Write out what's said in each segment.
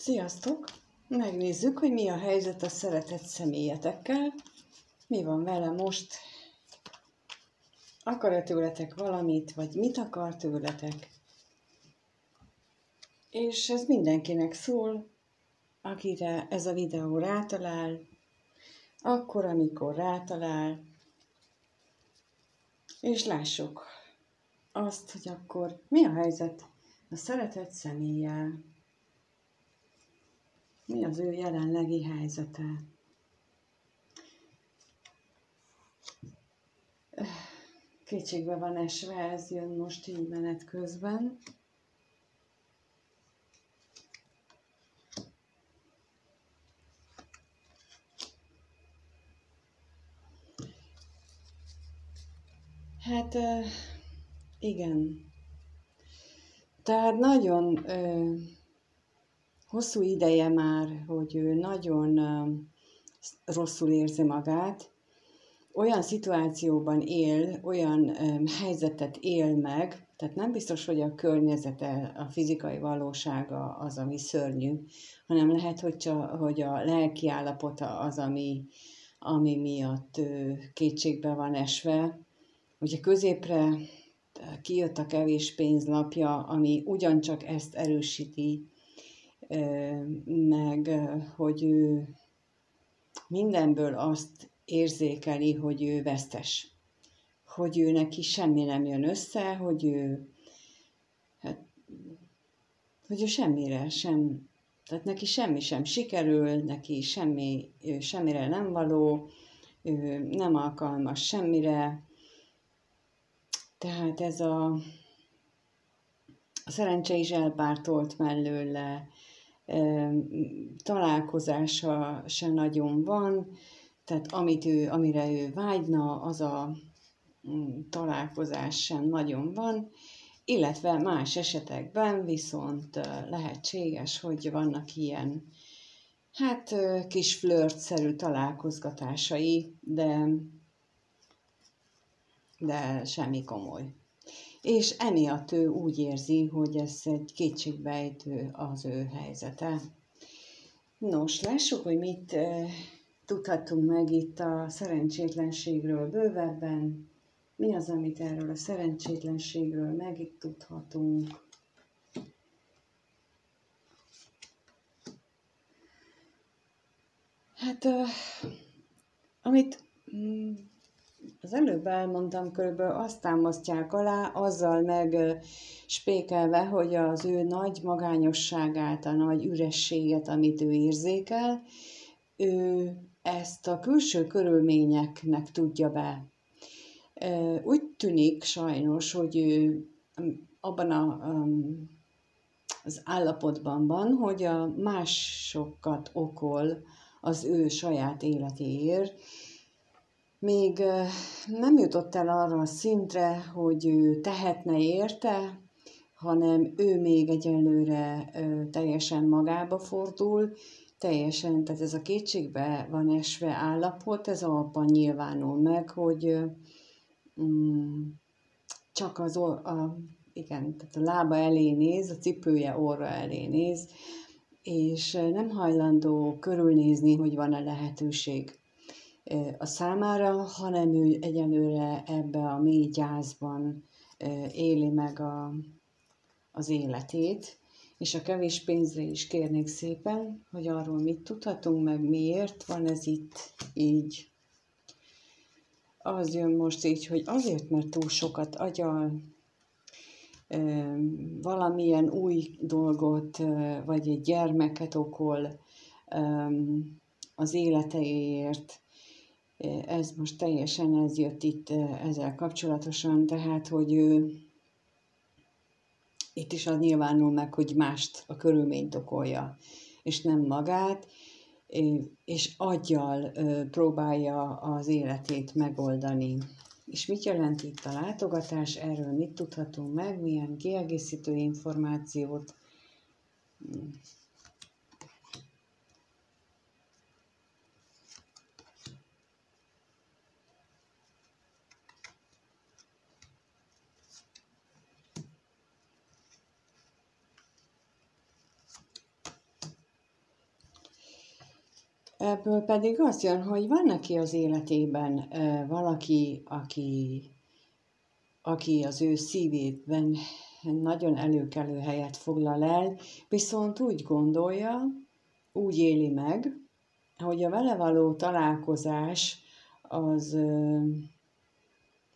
Sziasztok! Megnézzük, hogy mi a helyzet a szeretett személyetekkel. Mi van vele most? Akar-e tőletek valamit, vagy mit akar tőletek? És ez mindenkinek szól, akire ez a videó rátalál, akkor, amikor rátalál, és lássuk azt, hogy akkor mi a helyzet a szeretett személlyel. Mi az ő jelenlegi helyzete? Kétségbe van esve, ez jön most így menet közben. Hát igen. Tehát nagyon hosszú ideje már, hogy ő nagyon rosszul érzi magát, olyan szituációban él, olyan helyzetet él meg, tehát nem biztos, hogy a környezete, a fizikai valósága az, ami szörnyű, hanem lehet, hogy a lelki állapota az, ami miatt kétségbe van esve. Ugye középre kijött a kevés pénzlapja, ami ugyancsak ezt erősíti, meg hogy ő mindenből azt érzékeli, hogy ő vesztes. Hogy ő neki semmi nem jön össze, hogy ő semmire sem, tehát neki semmi sem sikerül, neki semmire nem való, ő nem alkalmas semmire. Tehát ez a szerencse is elpártolt mellőle, találkozása se nagyon van, tehát amire ő vágyna, az a találkozás sem nagyon van, illetve más esetekben viszont lehetséges, hogy vannak ilyen kis flörtszerű találkozgatásai, de semmi komoly. És emiatt ő úgy érzi, hogy ez egy kétségbejtő az ő helyzete. Nos, lássuk, hogy mit tudhatunk meg itt a szerencsétlenségről bővebben. Mi az, amit erről a szerencsétlenségről megtudhatunk? Hát, amit az előbb elmondtam, körülbelül azt támasztják alá, azzal meg spékelve, hogy az ő nagy magányosságát, a nagy ürességet, amit ő érzékel, ő ezt a külső körülményeknek tudja be. Úgy tűnik sajnos, hogy ő abban az állapotban van, hogy a másokat okol az ő saját életéért. Még nem jutott el arra a szintre, hogy ő tehetne érte, hanem ő még egyelőre teljesen magába fordul, teljesen, tehát ez a kétségbe van esve állapot, ez abban nyilvánul meg, hogy csak tehát a lába elé néz, a cipője orra elé néz, és nem hajlandó körülnézni, hogy van-e lehetőség a számára, hanem ő egyelőre ebbe a mély gyászban éli meg az életét, és a kevés pénzre is kérnék szépen, hogy arról mit tudhatunk, meg miért van ez itt így. Az jön most így, hogy azért, mert túl sokat agyal, valamilyen új dolgot, vagy egy gyermeket okol az életeiért. Ez most teljesen ez jött itt ezzel kapcsolatosan, tehát, hogy itt is az nyilvánul meg, hogy mást, a körülményt okolja, és nem magát, és aggyal próbálja az életét megoldani. És mit jelent itt a látogatás? Erről mit tudhatunk meg? Milyen kiegészítő információt? Ebből pedig az jön, hogy van neki az életében valaki, aki az ő szívében nagyon előkelő helyet foglal el, viszont úgy gondolja, úgy éli meg, hogy a vele való találkozás az,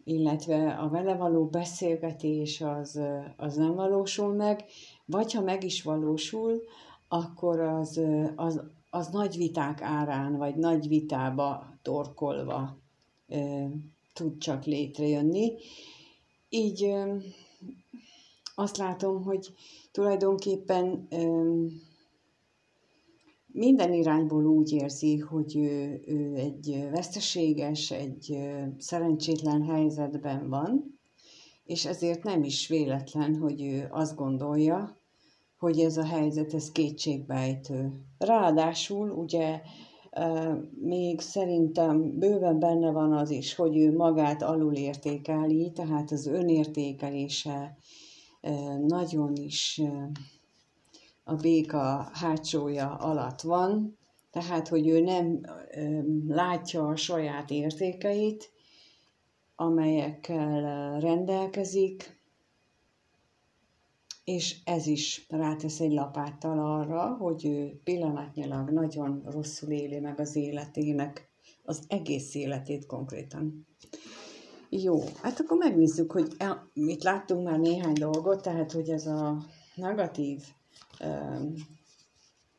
illetve a vele való beszélgetés az nem valósul meg, vagy ha meg is valósul, akkor az nagy viták árán, vagy nagy vitába torkolva tud csak létrejönni. Így azt látom, hogy tulajdonképpen minden irányból úgy érzi, hogy ő egy veszteséges, egy szerencsétlen helyzetben van, és ezért nem is véletlen, hogy ő azt gondolja, hogy ez a helyzet, ez kétségbejtő. Ráadásul ugye még szerintem bőven benne van az is, hogy ő magát alulértékeli, tehát az önértékelése nagyon is a béka hátsója alatt van, tehát hogy ő nem látja a saját értékeit, amelyekkel rendelkezik, és ez is rátesz egy lapáttal arra, hogy ő pillanatnyilag nagyon rosszul éli meg az életének, az egész életét konkrétan. Jó, hát akkor megnézzük, hogy itt láttunk már néhány dolgot, tehát hogy ez a negatív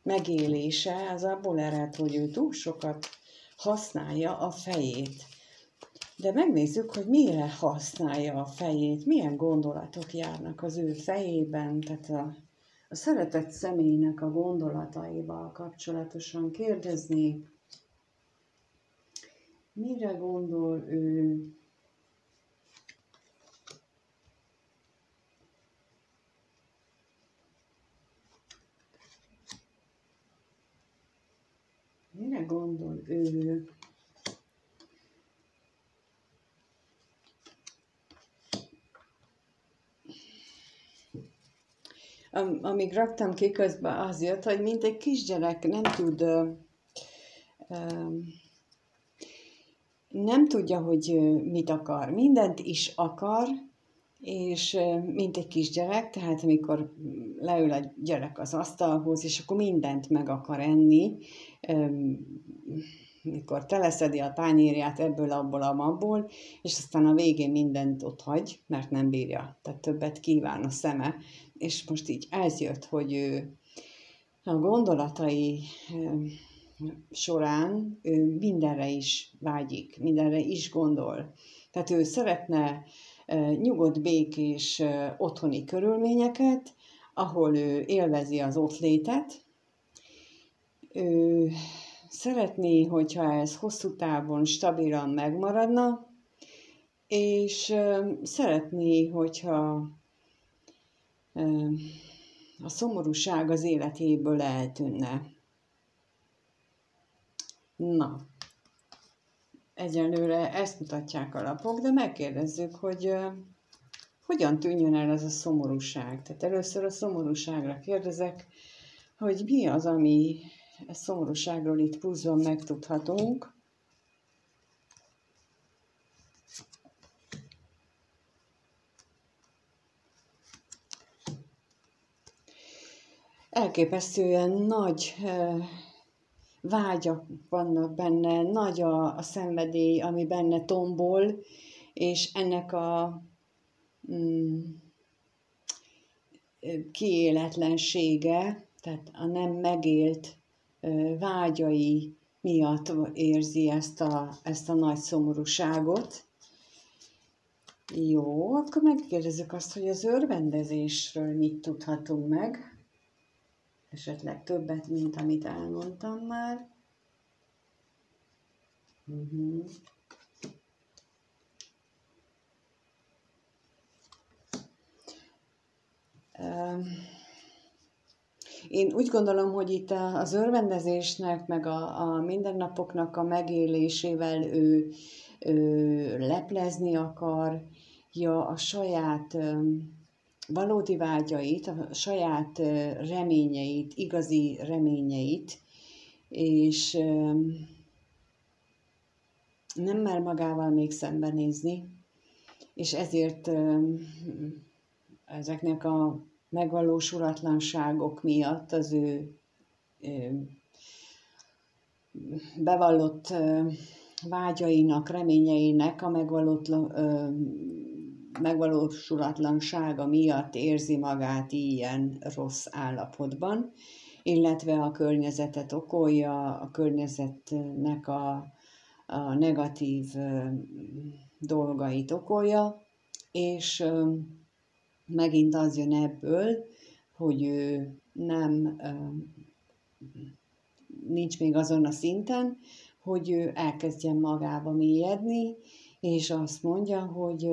megélése, az abból ered, hogy ő túl sokat használja a fejét. De megnézzük, hogy mire használja a fejét, milyen gondolatok járnak az ő fejében, tehát a szeretett személynek a gondolataival kapcsolatosan kérdezni, mire gondol ő, mire gondol ő, amíg raktam ki közben, az jött, hogy mint egy kisgyerek nem tudja, hogy mit akar. Mindent is akar, és mint egy kisgyerek, tehát amikor leül a gyerek az asztalhoz, és akkor mindent meg akar enni, mikor teleszedi a tányérját ebből, abból, abból, és aztán a végén mindent ott hagy, mert nem bírja, tehát többet kíván a szeme. És most így ez jött, hogy ő a gondolatai során ő mindenre is vágyik, mindenre is gondol. Tehát ő szeretne nyugodt, békés otthoni körülményeket, ahol ő élvezi az ott létet. Ő szeretné, hogyha ez hosszú távon stabilan megmaradna, és szeretné, hogyha a szomorúság az életéből eltűnne. Na, egyelőre ezt mutatják a lapok, de megkérdezzük, hogy hogyan tűnjön el ez a szomorúság. Tehát először a szomorúságra kérdezek, hogy mi az, ami a szomorúságról itt pluszban megtudhatunk. Elképesztően nagy vágyak vannak benne, nagy a szenvedély, ami benne tombol, és ennek a kiéletlensége, tehát a nem megélt vágyai miatt érzi ezt a nagy szomorúságot. Jó, akkor megkérdezzük azt, hogy az örvendezésről mit tudhatunk meg. Esetleg többet, mint amit elmondtam már. Én úgy gondolom, hogy itt az örvendezésnek, meg a mindennapoknak a megélésével ő leplezni akarja a saját valódi vágyait, a saját reményeit, igazi reményeit, és nem mer magával még szembenézni, és ezért ezeknek a megvalósulatlanságok miatt az ő bevallott vágyainak, reményeinek a megvalósulatlansága miatt érzi magát ilyen rossz állapotban, illetve a környezetet okolja, a környezetnek a negatív dolgait okolja, és megint az jön ebből, hogy ő nincs még azon a szinten, hogy ő elkezdjen magába mélyedni, és azt mondja, hogy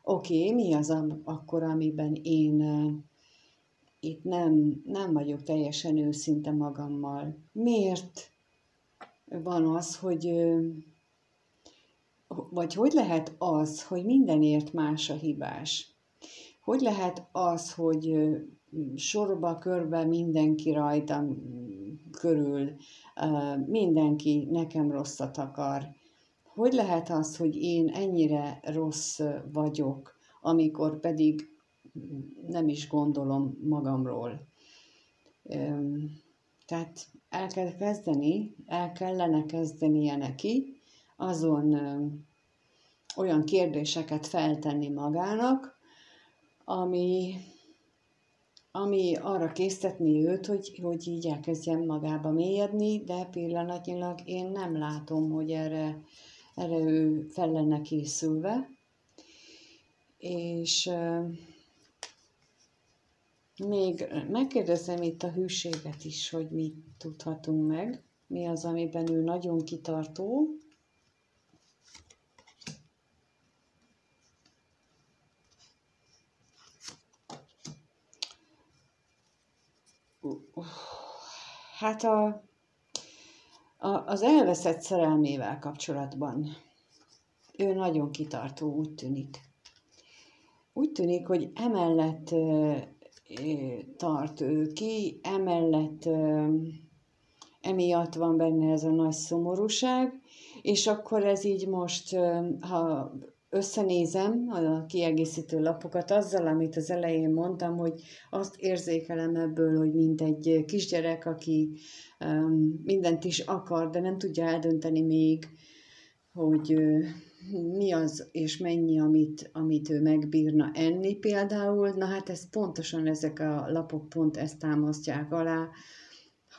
oké, mi az akkor, amiben én itt nem vagyok teljesen őszinte magammal. Miért van az, vagy hogy lehet az, hogy mindenért más a hibás? Hogy lehet az, hogy sorba, körbe mindenki rajtam körül, mindenki nekem rosszat akar? Hogy lehet az, hogy én ennyire rossz vagyok, amikor pedig nem is gondolom magamról? Tehát el kellene kezdenie neki azon olyan kérdéseket feltenni magának, ami arra késztetni őt, hogy így elkezdjen magába mélyedni, de pillanatnyilag én nem látom, hogy erre ő fel lenne készülve. És még megkérdezem itt a hűséget is, hogy mit tudhatunk meg, mi az, amiben ő nagyon kitartó. Hát az elveszett szerelmével kapcsolatban ő nagyon kitartó, úgy tűnik. Úgy tűnik, hogy emellett tart ő ki, emiatt van benne ez a nagy szomorúság, és akkor ez így most, ha összenézem a kiegészítő lapokat azzal, amit az elején mondtam, hogy azt érzékelem ebből, hogy mint egy kisgyerek, aki mindent is akar, de nem tudja eldönteni még, hogy mi az és mennyi, amit ő megbírna enni például. Na hát ez pontosan ezek a lapok pont ezt támasztják alá,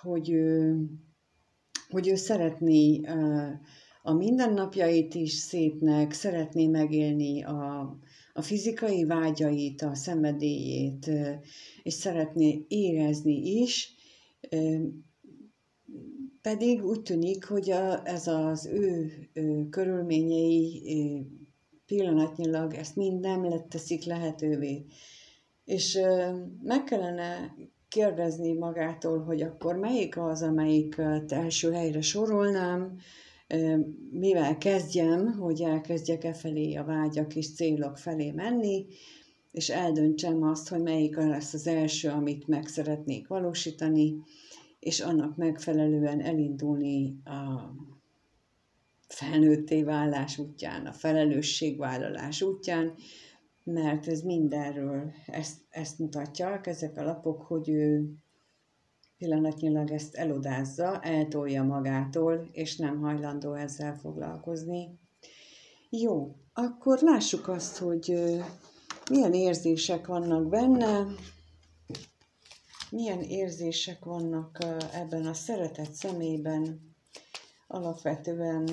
hogy ő szeretné a mindennapjait is szépnek, szeretné megélni a fizikai vágyait, a szenvedélyét, és szeretné érezni is, pedig úgy tűnik, hogy ez az ő körülményei pillanatnyilag ezt mind nem teszik lehetővé. És meg kellene kérdezni magától, hogy akkor melyik az, amelyiket első helyre sorolnám, mivel kezdjem, hogy elkezdjek felé a vágyak és célok felé menni, és eldöntsem azt, hogy melyik lesz az első, amit meg szeretnék valósítani, és annak megfelelően elindulni a felnőtté válás útján, a felelősségvállalás útján, mert ez mindenről ezt mutatják, ezek a lapok, hogy ő pillanatnyilag ezt elodázza, eltolja magától, és nem hajlandó ezzel foglalkozni. Jó, akkor lássuk azt, hogy milyen érzések vannak benne, milyen érzések vannak ebben a szeretett szemében, alapvetően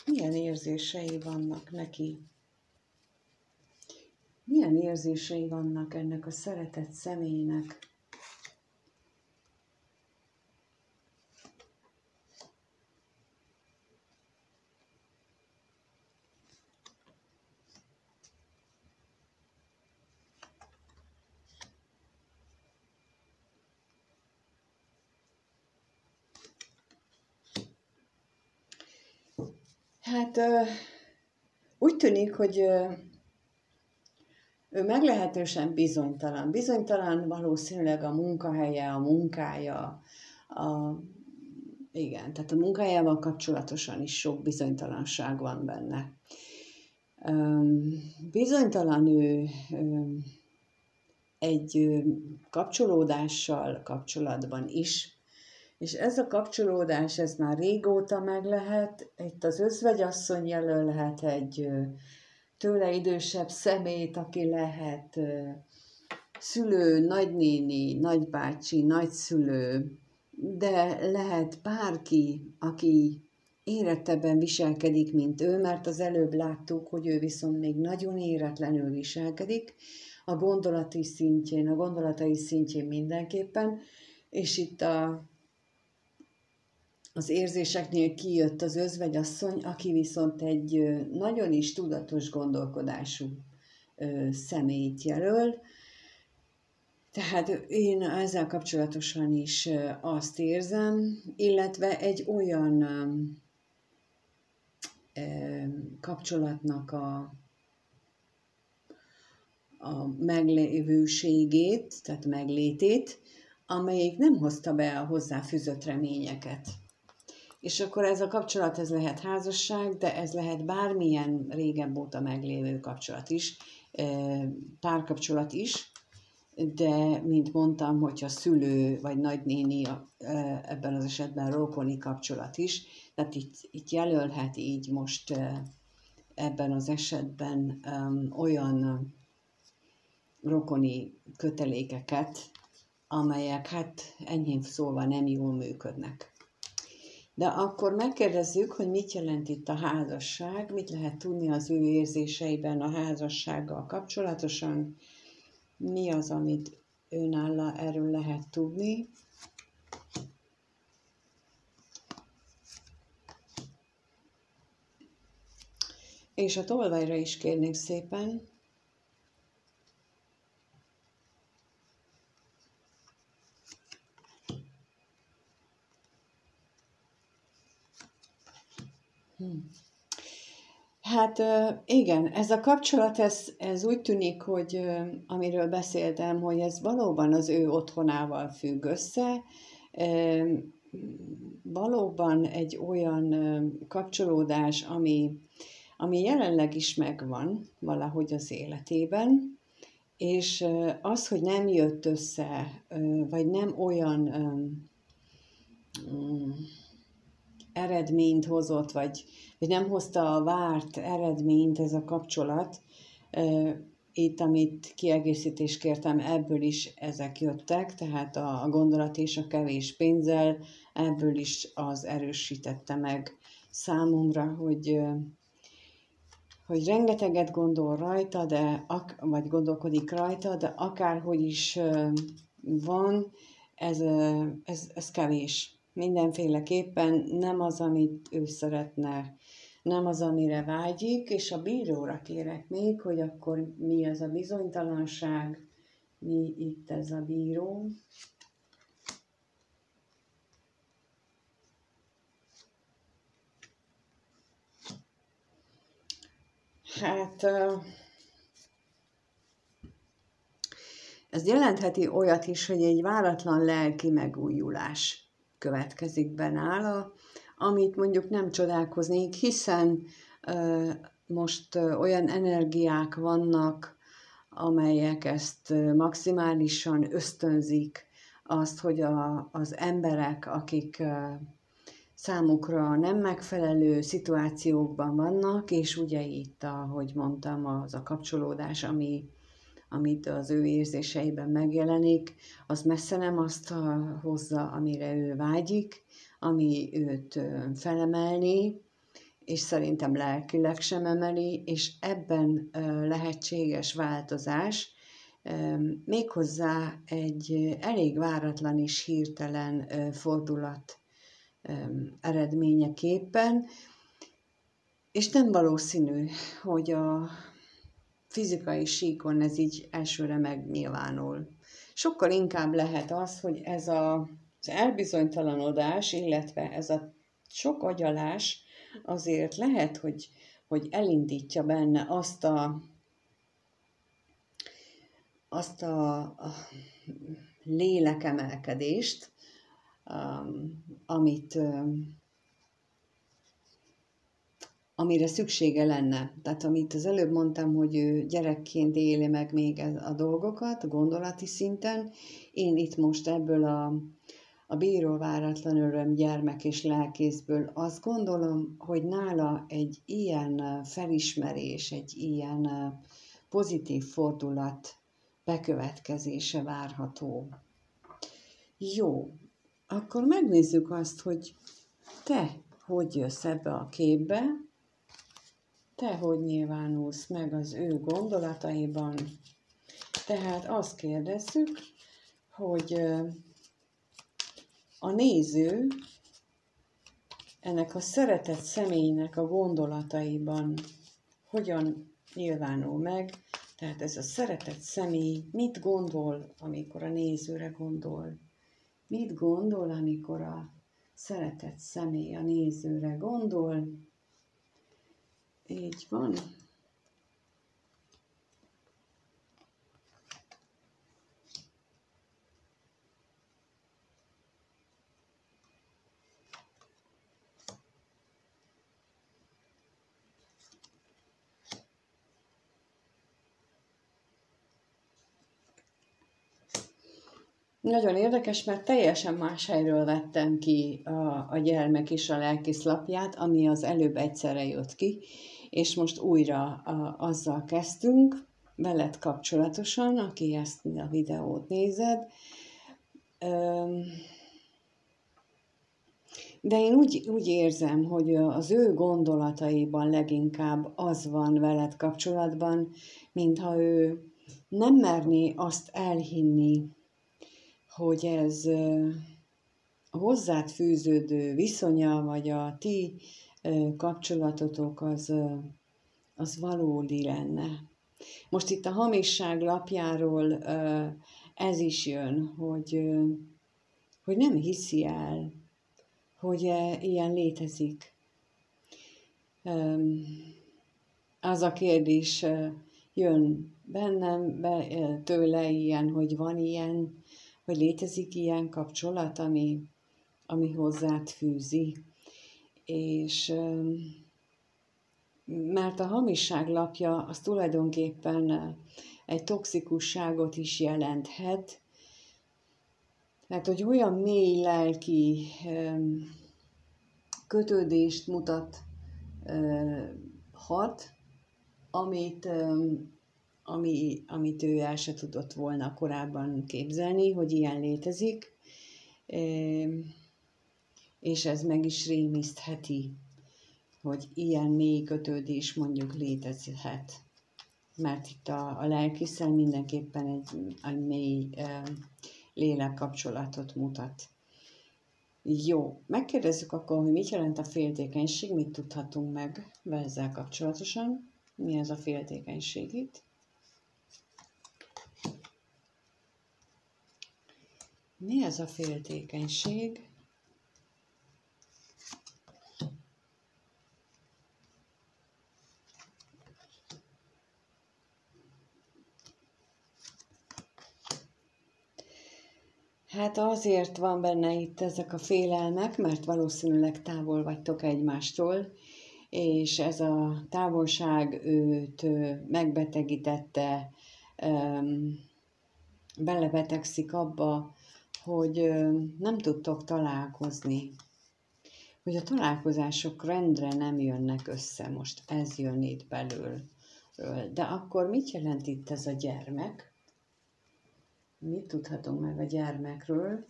milyen érzései vannak neki. Milyen érzései vannak ennek a szeretett személynek? Hát úgy tűnik, hogy ő meglehetősen bizonytalan. Bizonytalan valószínűleg a munkahelye, a munkája, Igen, tehát a munkájával kapcsolatosan is sok bizonytalanság van benne. Bizonytalan ő egy kapcsolódással kapcsolatban is, és ez a kapcsolódás, ez már régóta meg lehet. Itt az özvegyasszony jelölhet egy tőle idősebb személyt, aki lehet szülő, nagynéni, nagybácsi, nagyszülő, de lehet bárki, aki érettebben viselkedik, mint ő, mert az előbb láttuk, hogy ő viszont még nagyon éretlenül viselkedik, a gondolatai szintjén mindenképpen, és itt az érzéseknél kijött az özvegyasszony, aki viszont egy nagyon is tudatos gondolkodású személyt jelöl. Tehát én ezzel kapcsolatosan is azt érzem, illetve egy olyan kapcsolatnak a meglévőségét, tehát meglétét, amelyik nem hozta be a hozzáfűzött reményeket. És akkor ez a kapcsolat, ez lehet házasság, de ez lehet bármilyen régebb óta meglévő kapcsolat is, párkapcsolat is, de, mint mondtam, hogyha szülő vagy nagynéni, ebben az esetben rokoni kapcsolat is, tehát itt jelölhet így most ebben az esetben olyan rokoni kötelékeket, amelyek hát enyhén szólva nem jól működnek. De akkor megkérdezzük, hogy mit jelent itt a házasság, mit lehet tudni az ő érzéseiben a házassággal kapcsolatosan, mi az, amit önálló erről lehet tudni. És a tolvajra is kérnék szépen. Hát igen, ez a kapcsolat, ez úgy tűnik, hogy amiről beszéltem, hogy ez valóban az ő otthonával függ össze, valóban egy olyan kapcsolódás, ami jelenleg is megvan valahogy az életében, és az, hogy nem jött össze, vagy nem olyan eredményt hozott, vagy nem hozta a várt eredményt ez a kapcsolat. Itt, amit kiegészítést kértem, ebből is ezek jöttek, tehát a gondolat és a kevés pénzzel, ebből is az erősítette meg számomra, hogy rengeteget gondol rajta, vagy gondolkodik rajta, de akárhogy is van, ez kevés. Mindenféleképpen nem az, amit ő szeretne, nem az, amire vágyik, és a bíróra kérek még, hogy akkor mi ez a bizonytalanság, mi itt ez a bíró. Hát ez jelentheti olyat is, hogy egy váratlan lelki megújulás következik be nála, amit mondjuk nem csodálkoznék, hiszen most olyan energiák vannak, amelyek ezt maximálisan ösztönzik, azt, hogy az emberek, akik számukra nem megfelelő szituációkban vannak, és ugye itt, ahogy mondtam, az a kapcsolódás, amit az ő érzéseiben megjelenik, az messze nem azt hozza, amire ő vágyik, ami őt felemelni, és szerintem lelkileg sem emeli, és ebben lehetséges változás, méghozzá egy elég váratlan és hirtelen fordulat eredményeképpen, és nem valószínű, hogy a fizikai síkon ez így elsőre megnyilvánul. Sokkal inkább lehet az, hogy ez az elbizonytalanodás, illetve ez a sok agyalás azért lehet, hogy elindítja benne azt a lélekemelkedést, amit, amire szüksége lenne. Tehát amit az előbb mondtam, hogy ő gyerekként éli meg még a dolgokat, gondolati szinten, én itt most ebből a Bíró váratlan öröm gyermek és lelkészből azt gondolom, hogy nála egy ilyen felismerés, egy ilyen pozitív fordulat bekövetkezése várható. Jó, akkor megnézzük azt, hogy te hogy jössz ebbe a képbe, te hogy nyilvánulsz meg az ő gondolataiban. Tehát azt kérdezzük, hogy a néző ennek a szeretett személynek a gondolataiban hogyan nyilvánul meg, tehát ez a szeretett személy mit gondol, amikor a nézőre gondol? Mit gondol, amikor a szeretett személy a nézőre gondol? Így van. Nagyon érdekes, mert teljesen más helyről vettem ki a gyermek és a lelkész lapját, ami az előbb egyszerre jött ki, és most újra azzal kezdtünk, veled kapcsolatosan, aki ezt a videót nézed. De én úgy érzem, hogy az ő gondolataiban leginkább az van veled kapcsolatban, mintha ő nem merné azt elhinni, hogy ez a hozzád fűződő viszonya, vagy a ti kapcsolatotok az valódi lenne. Most itt a hamisság lapjáról ez is jön, hogy nem hiszi el, hogy ilyen létezik. Az a kérdés jön bennem, tőle ilyen, hogy van ilyen, hogy létezik ilyen kapcsolat, ami hozzád fűzi. És mert a hamisság lapja az tulajdonképpen egy toxikusságot is jelenthet, mert hogy olyan mély lelki kötődést mutathat, amit ő el se tudott volna korábban képzelni, hogy ilyen létezik, és ez meg is rémisztheti, hogy ilyen mély kötődés mondjuk létezhet. Mert itt a lelkiszel mindenképpen egy mély lélekkapcsolatot mutat. Jó, megkérdezzük akkor, hogy mit jelent a féltékenység, mit tudhatunk meg ezzel kapcsolatosan. Mi ez a féltékenység itt? Mi ez a féltékenység? Hát azért van benne itt ezek a félelmek, mert valószínűleg távol vagytok egymástól, és ez a távolság őt megbetegítette, belebetegszik abba, hogy nem tudtok találkozni. Hogy a találkozások rendre nem jönnek össze, most ez jön itt belül. De akkor mit jelent itt ez a gyermek? Mit tudhatunk meg a gyermekről?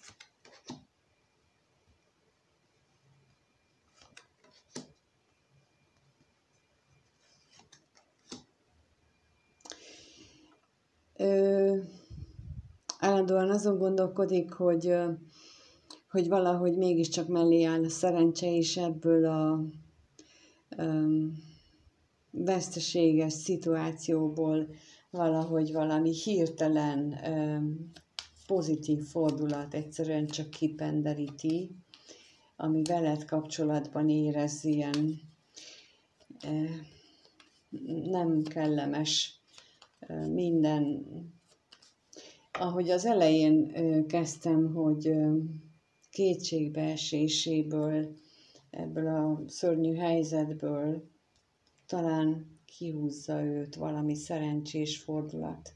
Állandóan azon gondolkodik, hogy valahogy mégiscsak mellé áll a szerencse, és ebből a veszteséges szituációból valahogy valami hirtelen pozitív fordulat egyszerűen csak kipenderíti, ami veled kapcsolatban érez ilyen nem kellemes minden. Ahogy az elején kezdtem, hogy kétségbeeséséből, ebből a szörnyű helyzetből talán kihúzza őt valami szerencsés fordulat.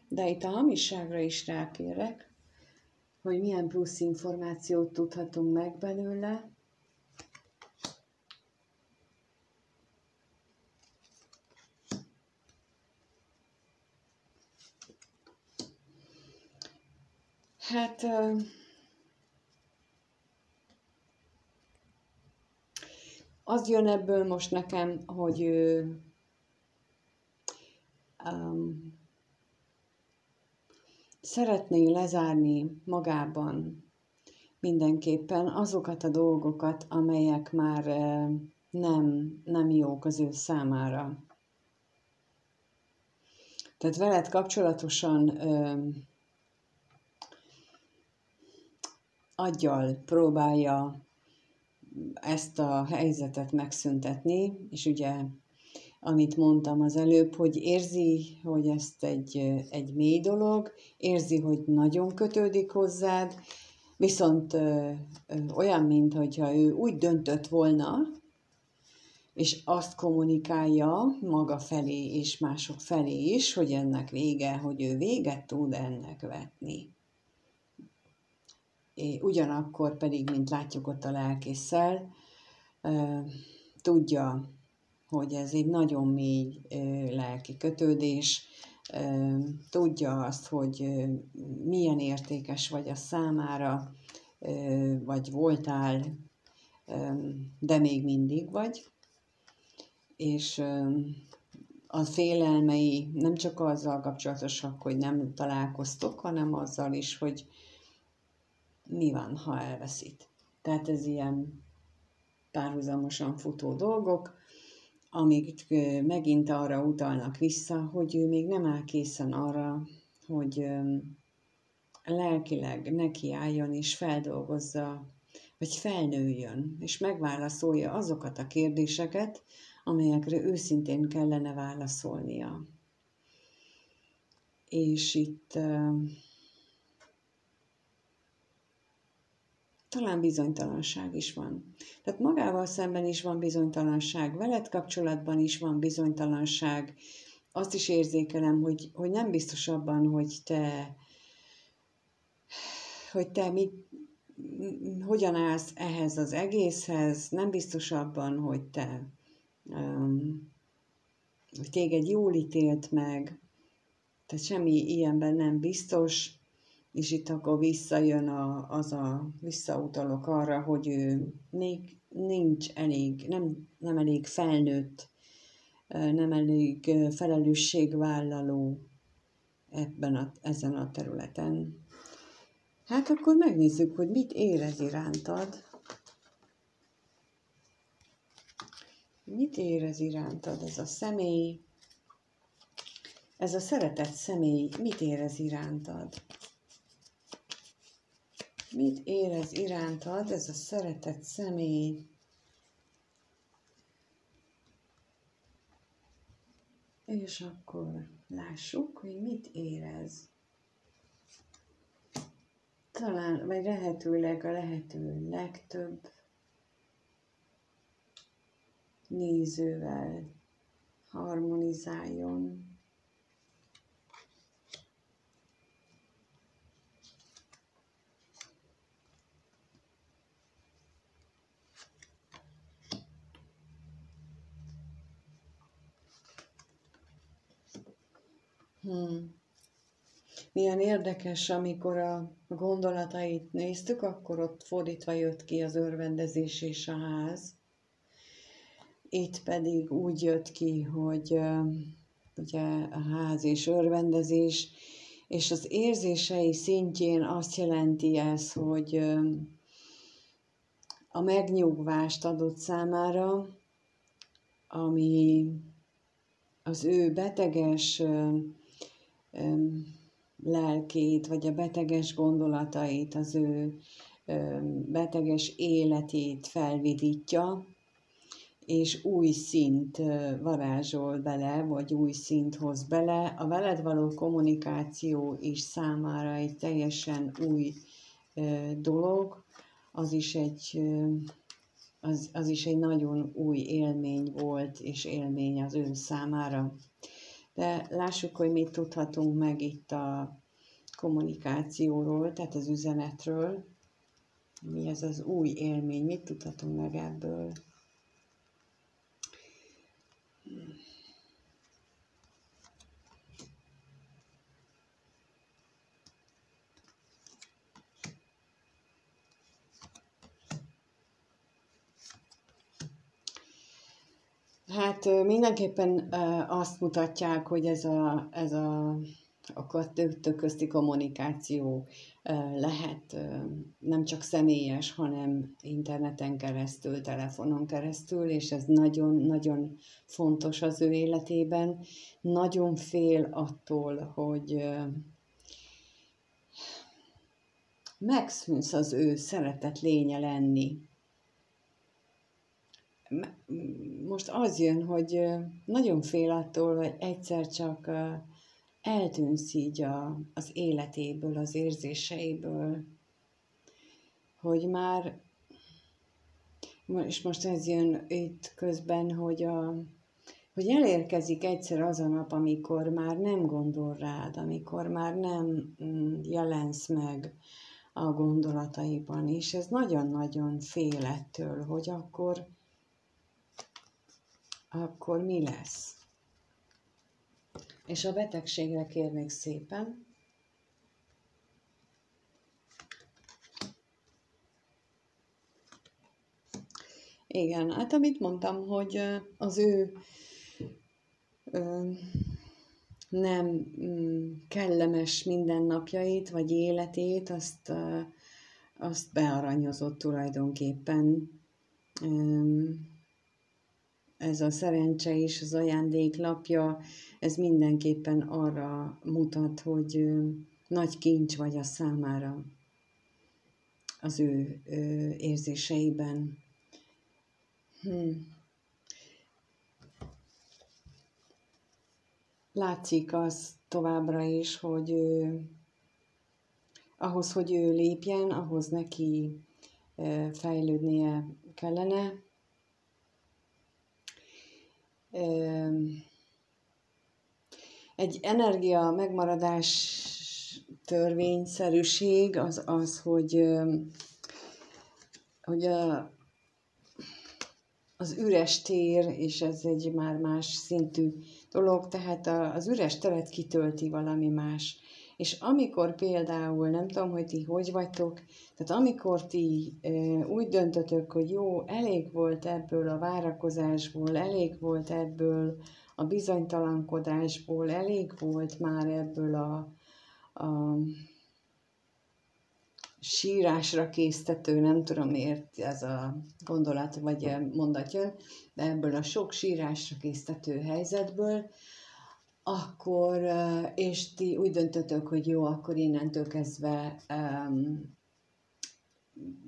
De itt a hamisságra is rákérek, hogy milyen plusz információt tudhatunk meg belőle. Hát az jön ebből most nekem, hogy ő szeretné lezárni magában mindenképpen azokat a dolgokat, amelyek már nem jók az ő számára. Tehát veled kapcsolatosan aggyal próbálja ezt a helyzetet megszüntetni, és ugye, amit mondtam az előbb, hogy érzi, hogy ezt egy mély dolog, érzi, hogy nagyon kötődik hozzád, viszont olyan, mintha ő úgy döntött volna, és azt kommunikálja maga felé és mások felé is, hogy ennek vége, hogy ő véget tud ennek vetni. Ugyanakkor pedig, mint látjuk ott a lelkésszel, tudja, hogy ez egy nagyon mély lelki kötődés, tudja azt, hogy milyen értékes vagy a számára, vagy voltál, de még mindig vagy, és a félelmei nem csak azzal kapcsolatosak, hogy nem találkoztok, hanem azzal is, hogy mi van, ha elveszít. Tehát ez ilyen párhuzamosan futó dolgok, amik megint arra utalnak vissza, hogy ő még nem áll készen arra, hogy lelkileg nekiálljon és feldolgozza, vagy felnőjön, és megválaszolja azokat a kérdéseket, amelyekre őszintén kellene válaszolnia. És itt talán bizonytalanság is van. Tehát magával szemben is van bizonytalanság, veled kapcsolatban is van bizonytalanság. Azt is érzékelem, hogy nem biztos abban, hogy te hogyan állsz ehhez az egészhez, nem biztos abban, hogy hogy téged jól ítélt meg, tehát semmi ilyenben nem biztos, és itt akkor visszautalok arra, hogy ő még nincs elég, nem elég felnőtt, nem elég felelősségvállaló ezen a területen. Hát akkor megnézzük, hogy mit érez irántad. Mit érez irántad ez a személy? Ez a szeretett személy mit érez irántad? Mit érez irántad ez a szeretett személy? És akkor lássuk, hogy mit érez. Talán, vagy lehetőleg a lehető legtöbb nézővel harmonizáljon. Milyen érdekes, amikor a gondolatait néztük, akkor ott fordítva jött ki az örvendezés és a ház. Itt pedig úgy jött ki, hogy ugye a ház és örvendezés, és az érzései szintjén azt jelenti ez, hogy a megnyugvást adott számára, ami az ő beteges lelkét, vagy a beteges gondolatait, az ő beteges életét felvidítja, és új szint varázsol bele, vagy új szint hoz bele. A veled való kommunikáció is számára egy teljesen új dolog, az is egy nagyon új élmény volt, és élmény az ő számára. De lássuk, hogy mit tudhatunk meg itt a kommunikációról, tehát az üzenetről. Mi ez az új élmény, mit tudhatunk meg ebből? Hát mindenképpen azt mutatják, hogy ez a kettő közti kommunikáció lehet nem csak személyes, hanem interneten keresztül, telefonon keresztül, és ez nagyon-nagyon fontos az ő életében. Nagyon fél attól, hogy megszűnsz az ő szeretett lénye lenni. Most az jön, hogy nagyon fél attól, hogy egyszer csak eltűnsz így az életéből, az érzéseiből, hogy már, és most ez jön itt közben, hogy elérkezik egyszer az a nap, amikor már nem gondol rád, amikor már nem jelensz meg a gondolataiban, és ez nagyon-nagyon fél ettől, hogy akkor mi lesz? És a betegségre kérnék szépen. Igen, hát amit mondtam, hogy az ő nem kellemes mindennapjait, vagy életét, azt bearanyozott tulajdonképpen. Ez a szerencse és az ajándéklapja, ez mindenképpen arra mutat, hogy nagy kincs vagy a számára az ő érzéseiben. Látszik az továbbra is, hogy ahhoz, hogy ő lépjen, ahhoz neki fejlődnie kellene. Egy energia megmaradás törvényszerűség az, hogy az üres tér, és ez egy már más szintű dolog, tehát az üres teret kitölti valami más. És amikor például, nem tudom, hogy ti hogy vagytok, tehát amikor ti úgy döntötök, hogy jó, elég volt ebből a várakozásból, elég volt ebből a bizonytalankodásból, elég volt már ebből a sírásra késztető, nem tudom miért ez a gondolat vagy mondat jön, de ebből a sok sírásra késztető helyzetből, akkor, és ti úgy döntötök, hogy jó, akkor innentől kezdve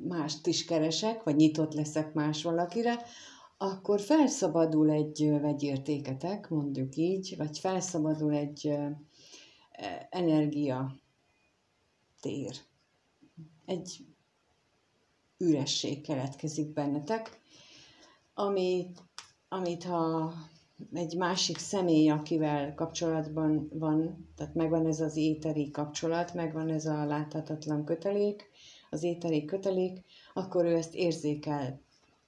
mást is keresek, vagy nyitott leszek más valakire, akkor felszabadul egy vegyértéketek, mondjuk így, vagy felszabadul egy energia tér. Egy üresség keletkezik bennetek, amit ha egy másik személy, akivel kapcsolatban van, tehát megvan ez az éteri kapcsolat, megvan ez a láthatatlan kötelék, az éteri kötelék, akkor ő ezt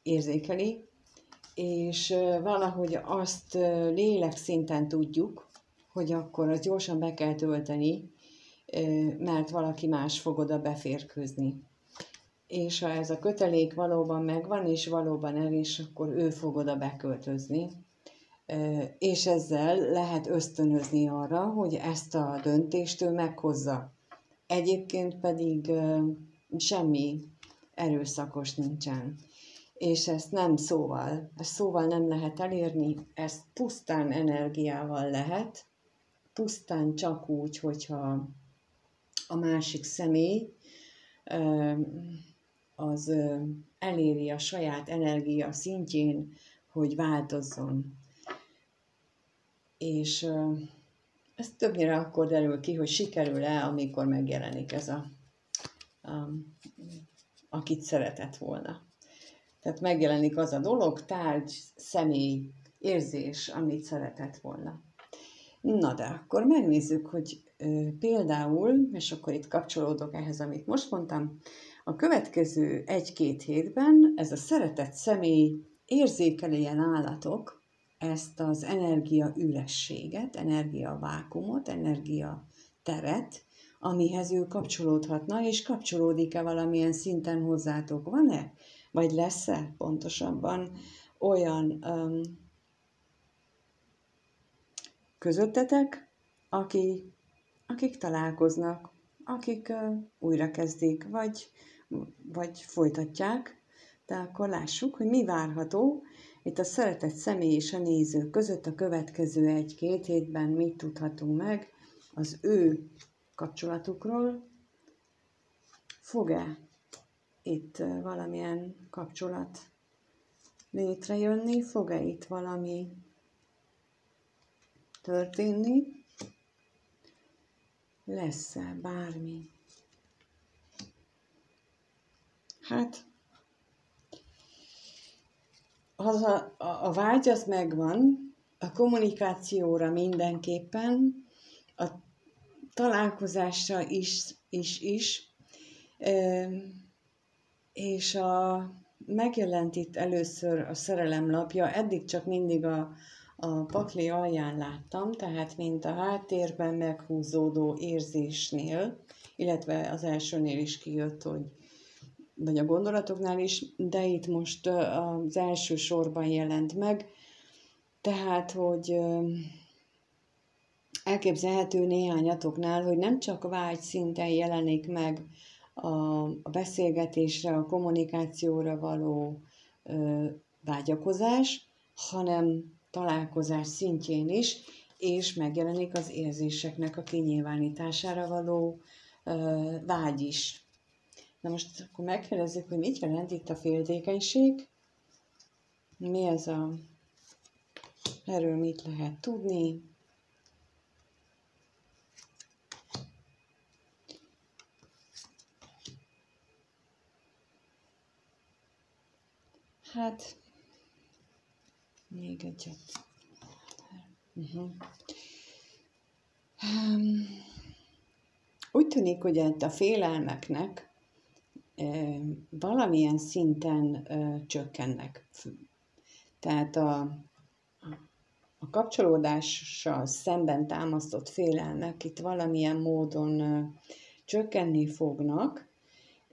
érzékeli, és valahogy azt lélekszinten tudjuk, hogy akkor azt gyorsan be kell tölteni, mert valaki más fog oda beférkőzni. És ha ez a kötelék valóban megvan, és valóban erős, akkor ő fog oda beköltözni. És ezzel lehet ösztönözni arra, hogy ezt a döntést ő meghozza. Egyébként pedig semmi erőszakos nincsen. És ezt nem szóval nem lehet elérni, ezt pusztán energiával lehet, pusztán csak úgy, hogyha a másik személy az eléri a saját energia szintjén, hogy változzon. És ez többnyire akkor derül ki, hogy sikerül-e, amikor megjelenik ez akit szeretett volna. Tehát megjelenik az a dolog, tárgy, személy, érzés, amit szeretett volna. Na de akkor megnézzük, hogy például, és akkor itt kapcsolódok ehhez, amit most mondtam, a következő 1-2 hétben ez a szeretett személy érzékel ilyen állatok ezt az energia ürességet, energia vákumot, energia teret, amihez ő kapcsolódhatna, és kapcsolódik-e valamilyen szinten hozzátok? Van-e? Vagy lesz-e pontosabban olyan közöttetek, akik találkoznak, akik újrakezdik, vagy folytatják, de akkor lássuk, hogy mi várható itt a szeretett személy és a néző között a következő 1-2 hétben, mit tudhatunk meg az ő kapcsolatukról. Fog-e itt valamilyen kapcsolat létrejönni? Fog-e itt valami történni? Lesz-e bármi? Hát, a vágy az megvan, a kommunikációra mindenképpen, a találkozásra is, és megjelent itt először a szerelem lapja, eddig csak mindig a pakli alján láttam, tehát mint a háttérben meghúzódó érzésnél, illetve az elsőnél is kijött, vagy a gondolatoknál is, de itt most az első sorban jelent meg, tehát, hogy elképzelhető néhányatoknál, hogy nem csak vágy szinten jelenik meg a beszélgetésre, a kommunikációra való vágyakozás, hanem találkozás szintjén is, és megjelenik az érzéseknek a kinyilvánítására való vágy is. Na most akkor megkérdezzük, hogy mit jelent itt a féltékenység, mi ez erről mit lehet tudni. Hát, még egyet. Úgy tűnik, hogy a félelmeknek valamilyen szinten csökkennek. Tehát a kapcsolódással szemben támasztott félelmek itt valamilyen módon csökkenni fognak,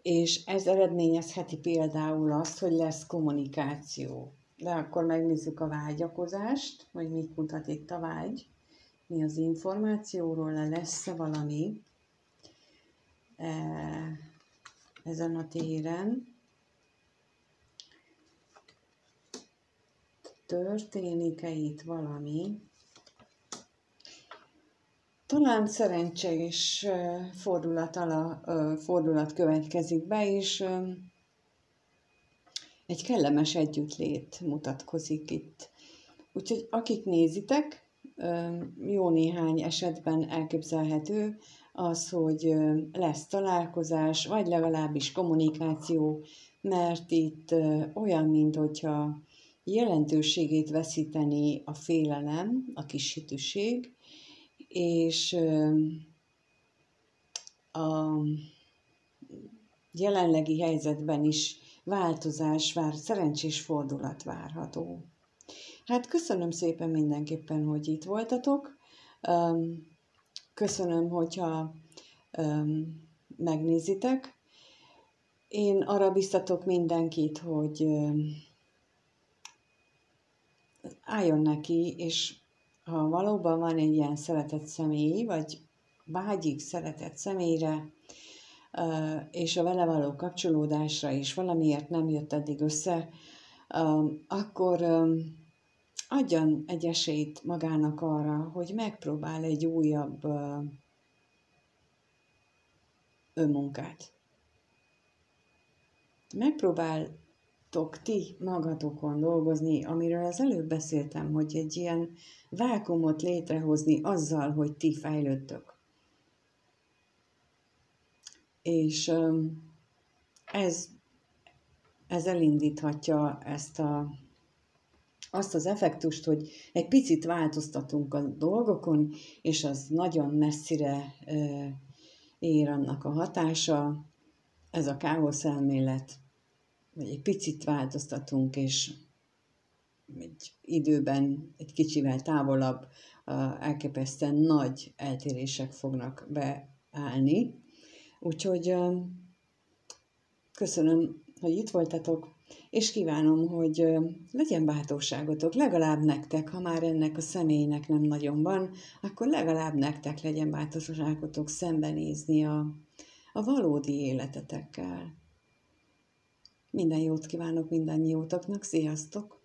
és ez eredményezheti például azt, hogy lesz kommunikáció. De akkor megnézzük a vágyakozást, hogy mit mutat itt a vágy, mi az információról, lesz-e valami ezen a téren. Történik-e itt valami? Talán szerencsés fordulat következik be, és egy kellemes együttlét mutatkozik itt. Úgyhogy akik nézitek, jó néhány esetben elképzelhető az, hogy lesz találkozás, vagy legalábbis kommunikáció, mert itt olyan, minthogyha jelentőségét veszíteni a félelem, a kishitűség, és a jelenlegi helyzetben is változás szerencsés fordulat várható. Hát köszönöm szépen mindenképpen, hogy itt voltatok. Köszönöm, hogyha megnézitek. Én arra biztatok mindenkit, hogy álljon neki, és ha valóban van egy ilyen szeretett személy, vagy vágyik szeretett személyre, és a vele való kapcsolódásra is valamiért nem jött eddig össze, akkor adjon egy esélyt magának arra, hogy megpróbál egy újabb önmunkát. Megpróbáltok ti magatokon dolgozni, amiről az előbb beszéltem, hogy egy ilyen vákuumot létrehozni azzal, hogy ti fejlődtök. És ez ez elindíthatja azt az effektust, hogy egy picit változtatunk a dolgokon, és az nagyon messzire ér annak a hatása, ez a káosz elmélet, hogy egy picit változtatunk, és egy időben egy kicsivel távolabb elképesztően nagy eltérések fognak beállni. Úgyhogy köszönöm, hogy itt voltatok, és kívánom, hogy legyen bátorságotok, legalább nektek, ha már ennek a személynek nem nagyon van, akkor legalább nektek legyen bátorságotok szembenézni a valódi életetekkel. Minden jót kívánok mindannyiótoknak, sziasztok!